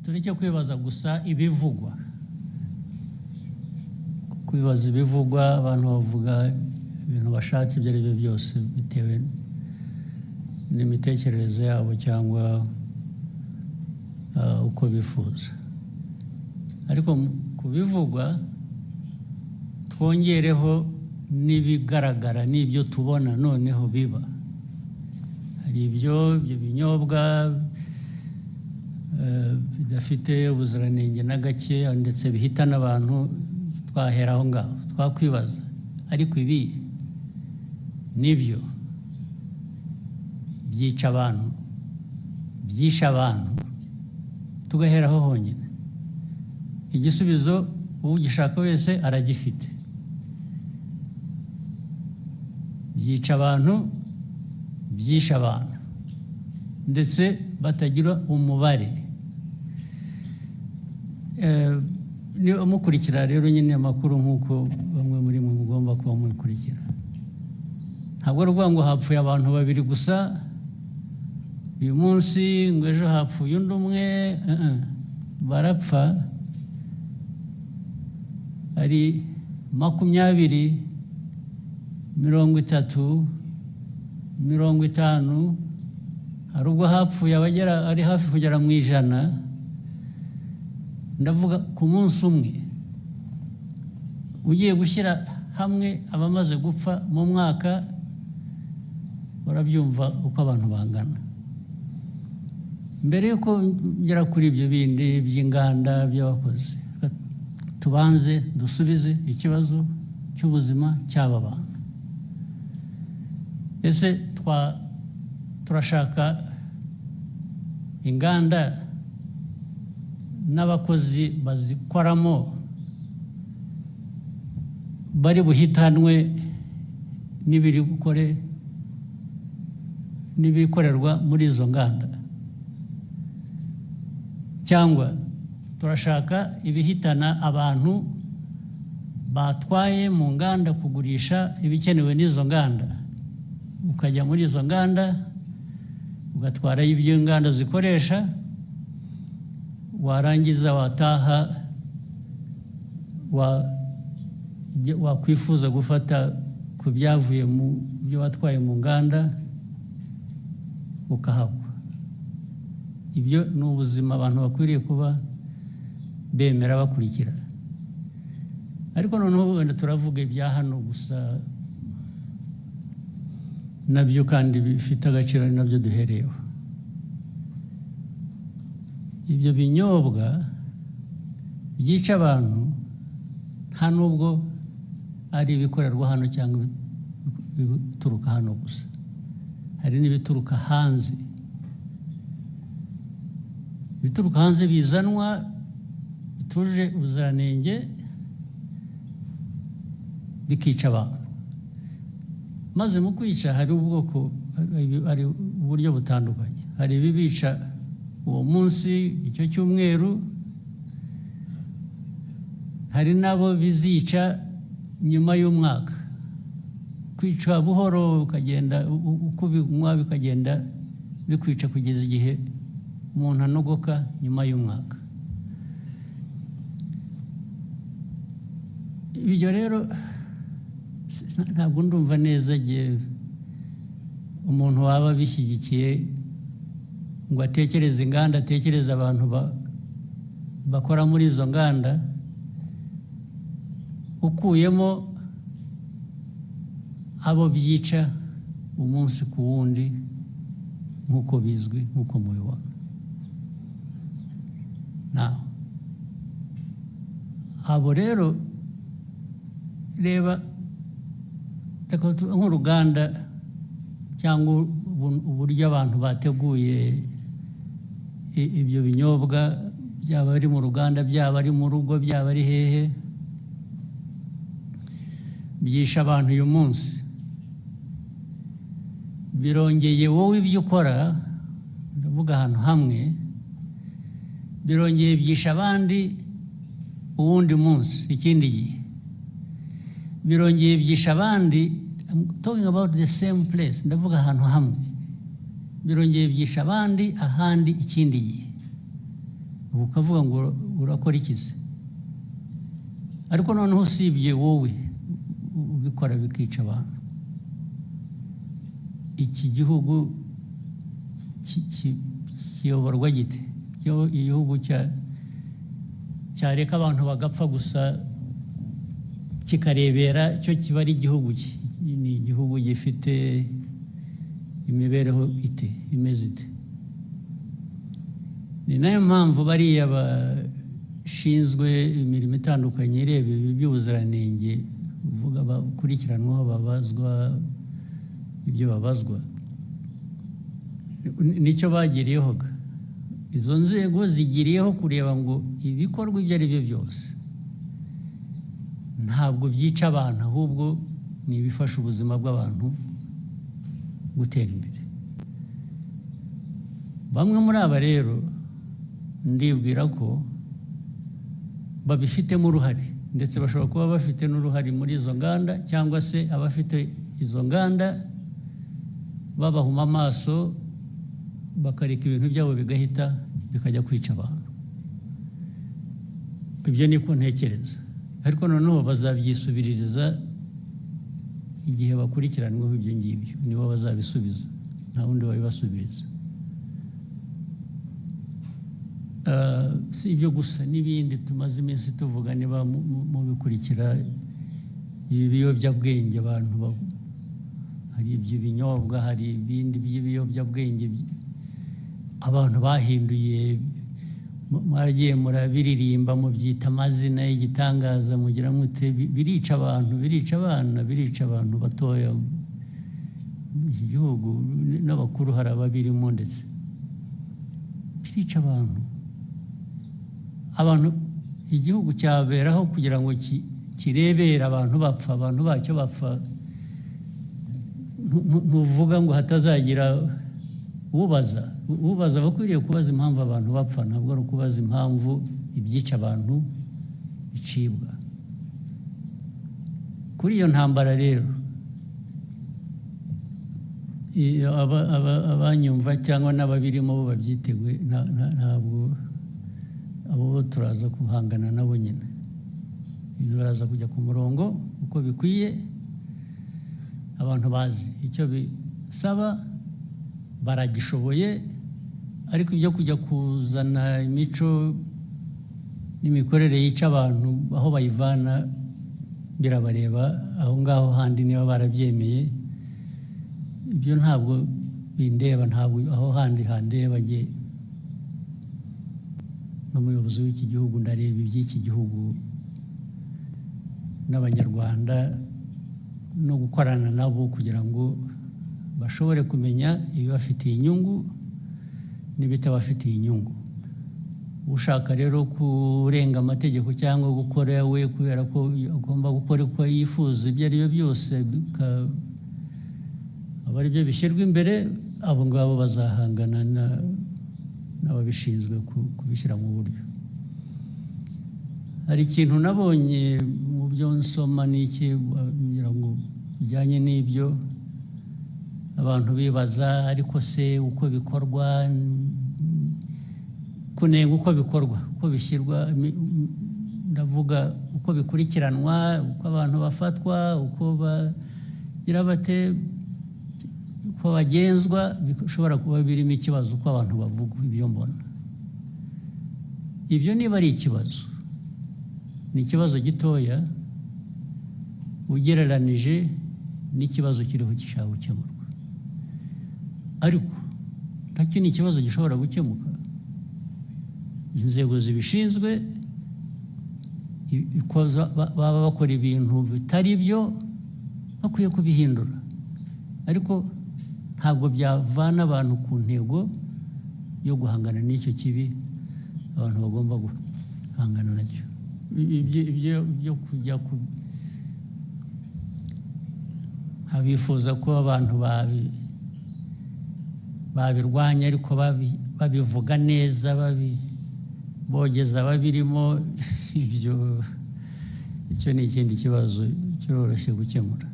tureke kwibaza gusa ibivugwa. Kwibaza ibivugwa, abantu bavuga ibintu bashatse ibyo ari byo byose bitewe n'imitekerereze yabo cyangwa uko bifuza. Ariko kubivugwa twongereho n'ibigaragara n'ibyo tubona noneho biba. Hari ibyo binyobwa bidafite ubuziranenge na gake ndetse bihitana abantu, twahera aho ngaho twakwibaza. Ariko ibi nibyo byica abantu, byisha abantu, tugaheraho honyine. Igisubizo ugishaka wese aragifite. Byica abantu, byisha abantu, ndetse batagira umubare. Niba mukurikira rero nyine amakuru nk'uko bamwe muri mwe mugomba kuba mukurikira, ntabwo ari ukuvuga ngo hapfuye abantu 2 gusa uyu munsi, ngo ejo hapfuye undi umwe. Barapfa ari 20, 30, 50. Hari ubwo hapfuye abagera ari hafi kugera mu 100. Ndavuga ku munsi umwe. Ugiye gushyira hamwe abamaze gupfa mu mwaka, barabyumva uko abantu bangana. Mbere yuko ngera kuri ibyo bindi by'inganda by'abakozi, tubanze dusubize ikibazo cy'ubuzima cy'aba bantu. Ese turashaka inganda n'abakozi bazikoramo bari buhitanwe n'ibikorerwa muri izo nganda, cyangwa turashaka ibihitana abantu batwaye mu nganda kugurisha ibikenewe n'izo nganda, ukajya muri izo nganda ugatwara ibyo inganda zikoresha, warangiza wataha wakwifuza gufata ku byavuye mu byo watwaye mu nganda ukahagwa. Ibyo ni ubuzima abantu bakwiriye kuba bemera bakurikira. Ariko noneho wenda turavuga ibya hano gusa, nabyo kandi bifite agaciro, nabyo duhereyeho. Ibyo binyobwa byica abantu nta nubwo ari ibikorerwa hano cyangwa ibituruka hano gusa, hari n'ibituruka hanze. Ibituruka hanze bizanwa bituje ubuziranenge bikica abantu. Maze mu kwica hari uburyo butandukanye. Hari ibibica uwo munsi, icyo cyumweru. Hari nabo bizica nyuma y'umwaka. Kwica buhoro ukagenda uko binywa bikagenda bikwica kugeza igihe umuntu anogoka nyuma y'umwaka. Ibyo rero ntabwo ndumva neza umuntu waba bishyigikiye ngo atekereze inganda, atekereze abantu bakora muri izo nganda, ukuyemo abo byica umunsi ku wundi nk'uko bizwi, nk'uko mubibona. Abo rero reba nk'uruganda cyangwa uburyo abantu bateguye ibyo binyobwa, byaba ari mu ruganda, byaba ari mu rugo, byaba ari hehe, byisha abantu uyu munsi. Birongeye wowe ibyo ukora, ndavuga ahantu hamwe, birongeye byisha abandi uwundi munsi, ikindi gihe. Birongeye byisha abandi, I'm talking about the same place, ndavuga ahantu hamwe. Birongeye byisha abandi ahandi ikindi gihe. ukavuga ngo urakora ikize, ariko noneho usibye wowe ubikora bikica abantu, iki gihugu kiyoborwa gite? Igihugu cyareka abantu bagapfa gusa kikarebera cyo kiba ari igihugu ni igihugu gifite imibereho imeze ite? Ni nayo mpamvu bariya bashinzwe imirimo itandukanye ireba ibi by'ubuziranenge uvuga bakurikiranwaho babazwa ibyo babazwa, nicyo bagiriyeho. Izo nzego zigiriyeho kureba ngo ibikorwa ibyo ari byo byose ntabwo byica abantu, ahubwo ni ibifasha ubuzima bw'abantu gutera imbere. Bamwe muri aba rero ndibwira ko babifitemo uruhare, ndetse bashobora kuba bafite n'uruhare muri izo nganda, cyangwa se abafite izo nganda babahuma amaso bakareka ibintu byabo bigahita bikajya kwica abantu. Ibyo niko ntekereza, ariko noneho bazabyisubiririza igihe bakurikiranweho ibyo ngibyo, nibo bazabisubiza, nta wundi wabibasubiriza. Si ibyo gusa, n'ibindi tumaze iminsi tuvuga, niba mubikurikira ibi biyobyabwenge, abantu hari iby'ibinyobwa, hari ibindi by'ibiyobyabwenge abantu bahinduye, mwagiye murabiririmba mubyita amazina y'igitangaza, mugira mute birica abantu, birica abana, birica abantu batoya. Iki gihugu n'abakuru hari ababirimo, ndetse birica abantu. Igihugu cyaberaho kugira ngo kirebere abantu bapfa, abantu bacyo bapfa. Ntuvuga ngo hatazagira ubaza bakwiriye kubaza impamvu abantu bapfa, ntabwo ari ukubaza impamvu ibyica abantu bicibwa. Kuri iyo ntambara rero, abanyumva cyangwa n'ababirimo bo babyiteguye, ntabwo abo turaza guhangana nabo nyine. Ibintu baraza kujya ku murongo uko bikwiye, abantu bazi icyo bisaba, baragishoboye. Ariko ibyo kujya kuzana imico n'imikorere yica abantu aho bayivana birabareba aho ngaho handi, niba barabyemeye. Ibyo ntabwo bindeba, ntabwo aho handi handeba. Njye n'umuyobozi w'iki gihugu ndareba iby'iki gihugu n'abanyarwanda, no gukorana nabo kugira ngo bashobore kumenya ibibafitiye inyungu n'ibitabafitiye inyungu. Ushaka rero kurenga amategeko cyangwa gukora we kubera ko agomba gukora uko yifuza, ibyo ari byo byose aba ari byo bishyirwa imbere, abo ngabo bazahangana n'ababishinzwe kubishyira mu buryo. Hari ikintu nabonye mu byo nsoma n'iki kugira ngo bijyanye n'ibyo abantu bibaza, ariko se uko bikorwa, kunenga uko bikorwa, uko bishyirwa, ndavuga uko bikurikiranwa, uko abantu bafatwa, uko bagira bate, uko bagenzwa, bishobora kuba birimo ikibazo uko abantu bavuga. Ibyo mbona ibyo niba ari ikibazo, ni ikibazo gitoya ugereranije n'ikibazo kiriho gishaka gukemurwa, ariko nacyo ni ikibazo gishobora gukemuka. Inzego zibishinzwe baba bakora ibintu bitari byo, bakwiye kubihindura, ariko ntabwo byavana abantu ku ntego yo guhangana n'icyo kibi abantu bagomba guhangana nacyo. Ibyo kujya abifuza ko abantu babirwanya, ariko babivuga neza, bogeza babirimo, icyo ni ikindi kibazo cyoroshye gukemura.